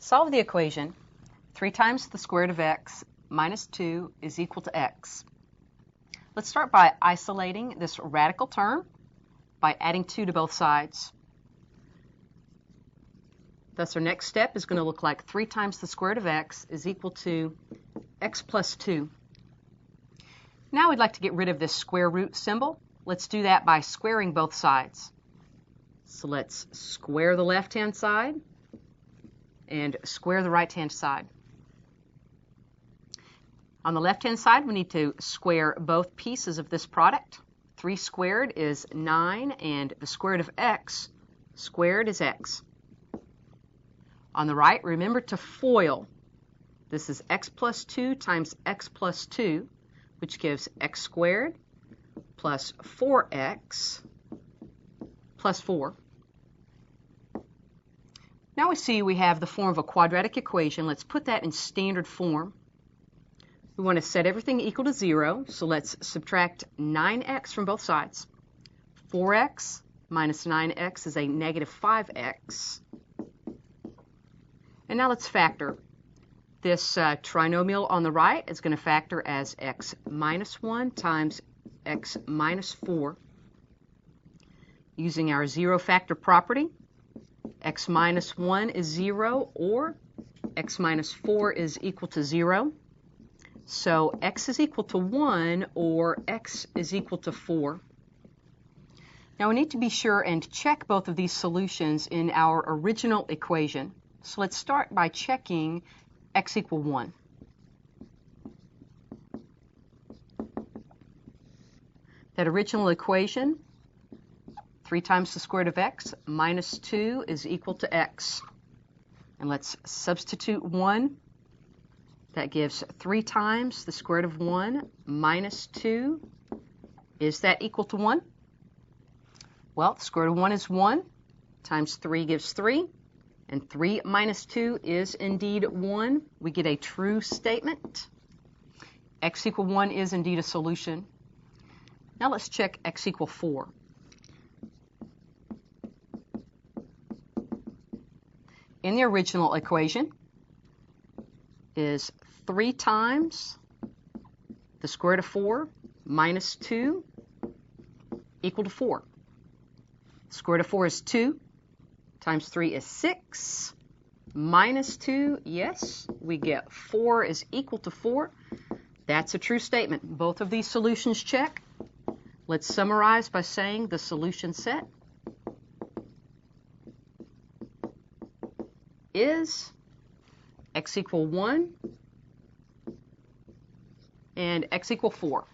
Solve the equation 3 times the square root of x minus 2 is equal to x. Let's start by isolating this radical term by adding 2 to both sides. Thus our next step is going to look like 3 times the square root of x is equal to x plus 2. Now we'd like to get rid of this square root symbol. Let's do that by squaring both sides. So let's square the left-hand side and square the right-hand side. On the left-hand side, we need to square both pieces of this product. 3 squared is 9, and the square root of x squared is x. On the right, remember to FOIL. This is x plus 2 times x plus 2, which gives x squared plus 4x plus 4. Now we see we have the form of a quadratic equation. Let's put that in standard form. We want to set everything equal to 0, so let's subtract 9x from both sides. 4x minus 9x is a negative 5x. And now let's factor. This trinomial on the right is going to factor as x minus 1 times x minus 4. Using our zero factor property, x minus 1 is 0, or x minus 4 is equal to 0. So x is equal to 1, or x is equal to 4. Now we need to be sure and check both of these solutions in our original equation. So let's start by checking x equal 1. That original equation, 3 times the square root of x minus 2 is equal to x. And let's substitute 1. That gives 3 times the square root of 1 minus 2. Is that equal to 1? Well, the square root of 1 is 1, times 3 gives 3, and 3 minus 2 is indeed 1. We get a true statement. X equal 1 is indeed a solution. Now let's check x equal 4. In the original equation is 3 times the square root of 4 minus 2 equal to 4. The square root of 4 is 2, times 3 is 6, minus 2, yes, we get 4 is equal to 4. That's a true statement. Both of these solutions check. Let's summarize by saying the solution set is x equal 1 and x equal 4.